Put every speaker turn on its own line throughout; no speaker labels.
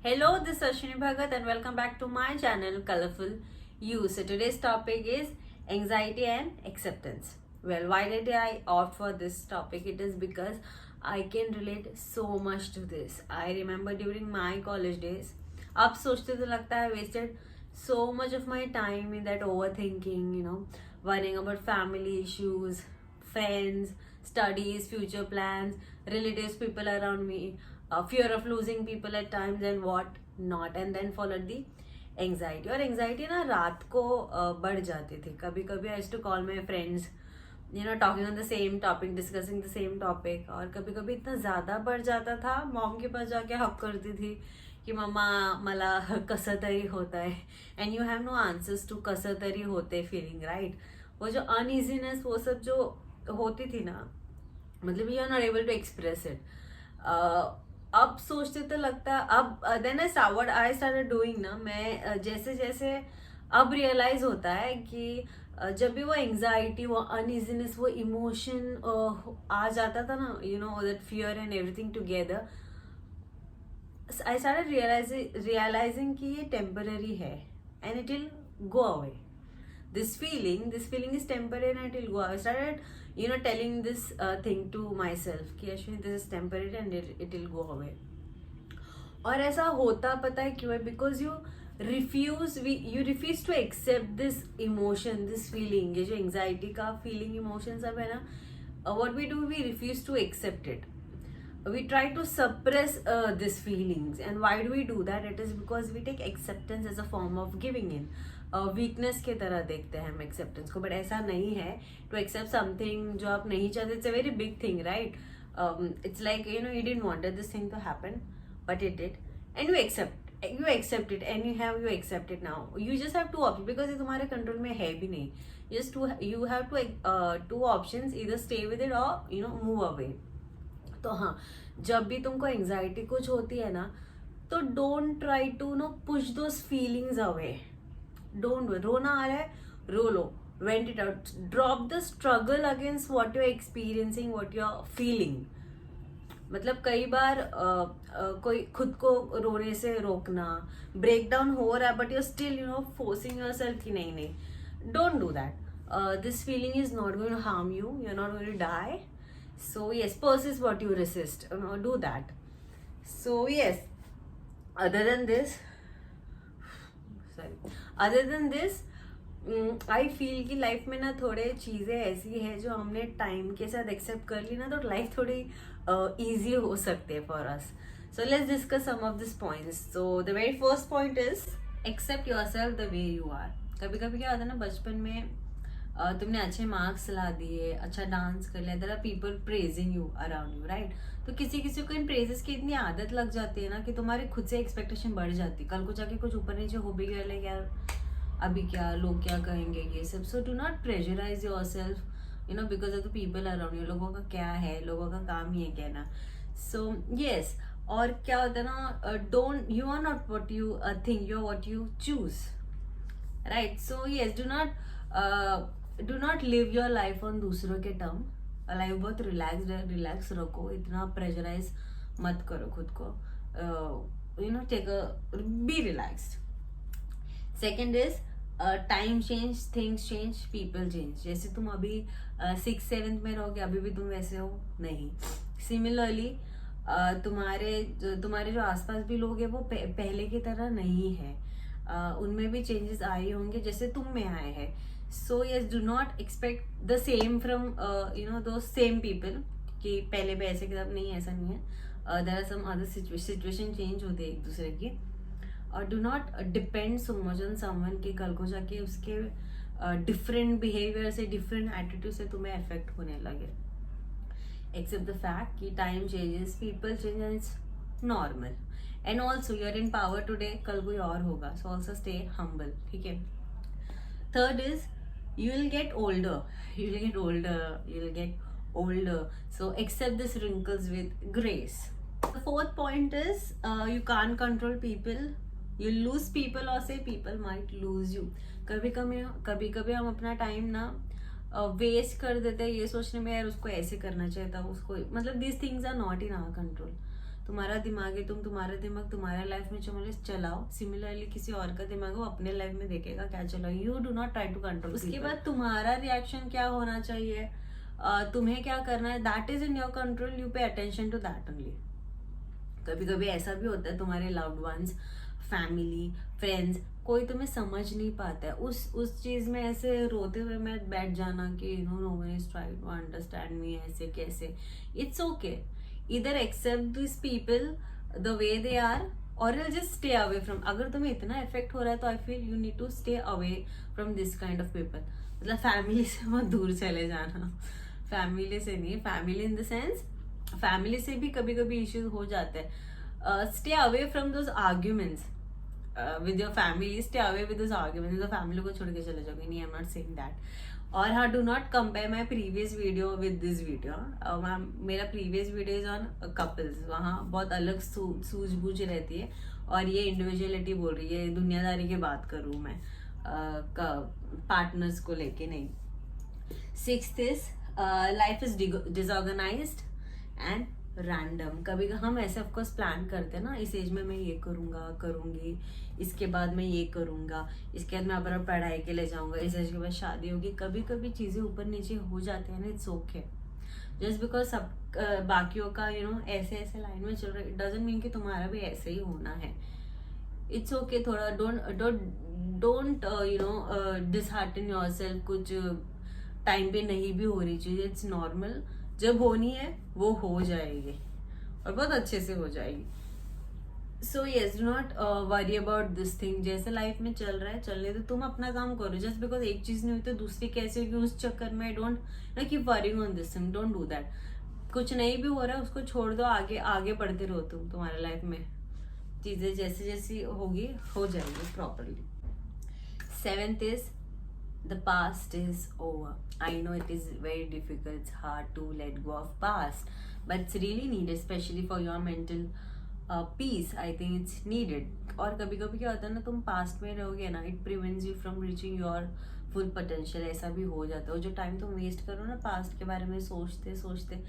Hello, this is Ashwini Bhagat and welcome back to my channel Colorful You. So today's topic is anxiety and acceptance. Well, why did I opt for this topic? It is because I can relate so much to this. I remember during my college days, अब सोचते तो लगता है wasted so much of my time in that overthinking, worrying about family issues, friends, studies, future plans, relatives, people around me, fear of losing people at times and what not, and then followed the anxiety. और anxiety ना रात को बढ़ जाती थी. कभी कभी I to call my friends, talking on the same topic, discussing the same topic. और कभी कभी इतना ज़्यादा बढ़ जाता था, मॉम के पास जाके हक करती थी की मम्मा मला कसं तरी होत आहे. And you have no answers to कसं तरी होते फीलिंग, राइट. वो जो अनइजीनेस वो सब जो होती थी ना, मतलब you are not able to express it. अब सोचते तो लगता अब देन आई स्टार्टेड डूइंग ना. मैं जैसे जैसे अब रियलाइज होता है कि जब भी वो एंग्जाइटी, वो अनइजीनेस, वो इमोशन आ जाता था ना, that fear and everything together, I started realizing कि ये टेम्पररी है and it will go away. This feeling is temporary and it will go. I started, telling this thing to myself कि Ashwini this is temporary and it will go away. और ऐसा होता पता है क्यों है? Because you refuse to accept this emotion, this feeling. ये जो anxiety का feeling, emotion सब है ना, what we do, we refuse to accept it. We try to suppress these feelings. And why do we do that? It is because we take acceptance as a form of giving in. Weakness के तरह देखते हैं हम acceptance को, but ऐसा नहीं है. To accept something जो आप नहीं चाहते, it's a very big thing, right. It's like you didn't wanted this thing to happen but it did and you accept it and you accept it now. You just have two option, because ये तुम्हारे control में है भी नहीं. You have two options, either stay with it और move away. तो हाँ, जब भी तुमको एंग्जाइटी कुछ होती है ना, तो don't try to push those feelings away. Don't do. रोना आ रहा है, रो लो, vent it out. Drop the struggle against what you are experiencing, what you are feeling. मतलब कई बार कोई खुद को रोने से रोकना, ब्रेक डाउन हो रहा है but you still forcing yourself कि नहीं, don't do that. This feeling is not going to harm you, you are not going to die. So yes, persist what you resist. Do that. So yes, other than this, I feel कि life में ना थोड़े चीज़ें ऐसी है जो हमने time के साथ एक्सेप्ट कर ली ना, तो लाइफ थोड़ी ईजी हो सकती है for us. So let's discuss some of this points. So the very first point is accept yourself the way you are. कभी कभी क्या होता है ना, बचपन में तुमने अच्छे मार्क्स ला दिए, अच्छा डांस कर लिया, there are people praising you around you, right. तो किसी किसी को इन प्रेजेस की इतनी आदत लग जाती है ना कि तुम्हारी खुद से एक्सपेक्टेशन बढ़ जाती है. कल को जाके कुछ ऊपर नीचे हो भी गया, लाइक यार अभी क्या, लोग क्या कहेंगे, ये सब. So do not pressurize yourself, because of the people around you. लोगों का क्या है, लोगों का काम ही है कहना. So yes. और क्या होता है ना, don't, you are not what you think, you are what you choose, right. So yes, do not live your life on दूसरों के टर्म. लाइफ बहुत रिलैक्स रखो, इतना प्रेशराइज मत करो खुद को. Take be relaxed. Second is time change, things change, people change. जैसे तुम अभी 6th 7th में रहोगे, अभी भी तुम वैसे हो नहीं. सिमिलरली तुम्हारे जो आसपास भी लोग हैं वो पहले की तरह नहीं है. उनमें भी चेंजेस आए होंगे जैसे तुम में आए हैं. So yes, do not expect the same from those same people कि पहले भी ऐसे किताब नहीं, ऐसा नहीं है. There are some other situation change होते हैं एक दूसरे की. और do not depend so much on someone कि कल को जाके उसके different behavior से, different attitude से तुम्हें affect होने लगे. Accept the fact कि time changes, people change and it's normal. And also you are in power today, कल कोई और होगा. So also stay humble, ठीक है. Third is you will get older. So accept these wrinkles with grace. The fourth point is you can't control people. You lose people or say people might lose you. कभी कभी हम अपना time ना waste कर देते हैं ये सोचने में, यार उसको ऐसे करना चाहिए था, उसको, मतलब these things are not in our control. तुम्हारा दिमाग है, तुम तुम्हारा दिमाग तुम्हारे लाइफ में चलाओ, सिमिलरली किसी और का दिमाग वो अपने लाइफ में देखेगा क्या चलाओ। You do not try to control. उसके बाद तुम्हारा रिएक्शन क्या होना चाहिए, तुम्हें क्या करना है, that is in your control, you pay attention to that only. कभी कभी ऐसा भी होता है तुम्हारे लव्ड वंस, फैमिली, फ्रेंड्स, कोई तुम्हें समझ नहीं पाता है, उस चीज में ऐसे रोते हुए मैं बैठ जाना कि no one is trying to understand me, ऐसे कैसे। इट्स ओके, इधर accept this people the way they are और जस्ट स्टे अवे फ्रॉम। अगर तुम्हें इतना इफेक्ट हो रहा है तो I feel you need to stay away from this kind of people. मतलब फैमिली से बहुत दूर चले जाना, फैमिली से नहीं, family in the sense family से भी कभी कभी इश्यूज हो जाते हैं। Stay away from those arguments with your family, stay away with those arguments. तो फैमिली को छोड़ के चले जाओगे, नहीं, I am not saying that. और हाँ, do not compare my previous video with this video. मेरा previous video is on couples, वहाँ बहुत अलग सूझबूझ रहती है, और ये इंडिविजुअलिटी बोल रही है, दुनियादारी की बात करूँ मैं, पार्टनर्स को लेके नहीं। 6th is life is disorganised and random. कभी हम ऐसे ऑफकोर्स प्लान करते हैं ना, इस एज में मैं ये करूंगा, करूंगी, इसके बाद मैं ये करूंगा, इसके बाद मैं अपना पढ़ाई के लिए जाऊंगा, इस एज के बाद शादी होगी। कभी कभी चीजें ऊपर नीचे हो जाती है ना, इट्स ओके। जस्ट बिकॉज सब बाकियों का ऐसे ऐसे लाइन में चल रहा है, इट डजंट मीन कि तुम्हारा भी ऐसे ही होना है। इट्स ओके, थोड़ा डोंट डिसहार्टन योरसेल्फ। कुछ टाइम पे नहीं भी हो रही चीज, इट्स नॉर्मल। जब होनी है वो हो जाएगी और बहुत अच्छे से हो जाएगी। सो yes, do not worry about this thing. जैसे लाइफ में चल रहा है चलने दो, तुम अपना काम करो। जस्ट बिकॉज एक चीज नहीं हुई तो दूसरी कैसे होगी, उस चक्कर में don't keep worrying on this thing, don't do that. कुछ नहीं भी हो रहा है उसको छोड़ दो, आगे आगे बढ़ते रहो तुम। तुम्हारे लाइफ में चीजें जैसे जैसी होगी हो जाएगी properly. 7th is the past is over. I know it is very difficult, it's hard to let go of past, but it's really needed, especially for your mental peace. I think it's needed. और कभी कभी क्या होता है ना, तुम past में रहोगे ना, it prevents you from reaching your full potential. ऐसा भी हो जाता है। जो टाइम तुम वेस्ट करो ना पास्ट के बारे में सोचते सोचते,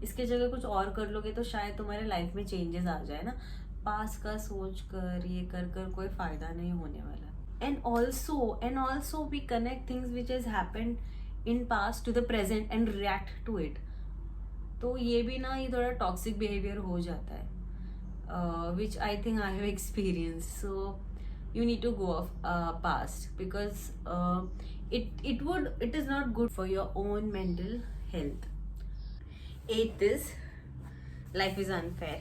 इसके जगह कुछ और कर लोगे तो शायद तुम्हारे लाइफ में चेंजेस आ जाए ना। पास्ट का सोच कर ये कर कर कोई फायदा नहीं होने वाला। and also we connect things which has happened in past to the present and react to it. तो ये भी ना, ये थोड़ा टॉक्सिक बिहेवियर हो जाता है, which I think I have experienced. So you need to go off past because it is not good for your own mental health. 8th is life is unfair.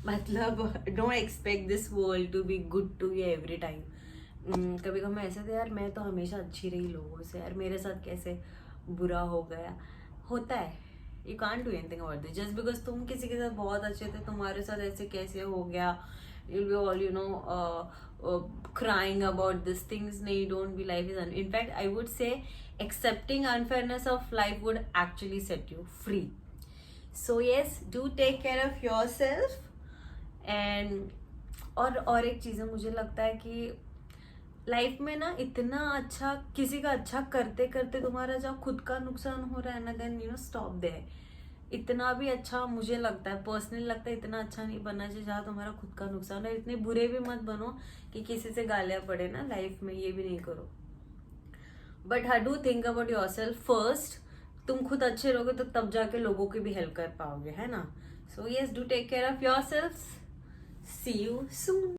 मतलब don't expect this world to be good to you every time. कभी कभी मैं ऐसा था, यार मैं तो हमेशा अच्छी रही लोगों से, यार मेरे साथ कैसे बुरा हो गया। होता है, you can't do anything about this. Just because तुम किसी के साथ बहुत अच्छे थे, तुम्हारे साथ ऐसे कैसे हो गया, you'll be all crying about these things. नहीं, don't be, life is in fact I would say accepting unfairness of life would actually set you free. So yes, do take care of yourself. and और एक चीज़ है, मुझे लगता है कि life में ना इतना अच्छा किसी का अच्छा करते करते तुम्हारा जब खुद का नुकसान हो रहा है ना, देन स्टॉप देयर। इतना भी अच्छा मुझे लगता है, पर्सनली लगता है, इतना अच्छा नहीं बनना चाहिए जहाँ तुम्हारा खुद का नुकसान है। इतने बुरे भी मत बनो कि किसी से गालियाँ पड़े ना लाइफ में, ये भी नहीं करो। But I do think about your self first. तुम खुद अच्छे रहोगे तो तब जाके लोगों की भी हेल्प कर पाओगे, है ना। So yes, do take care of yourself. See you soon.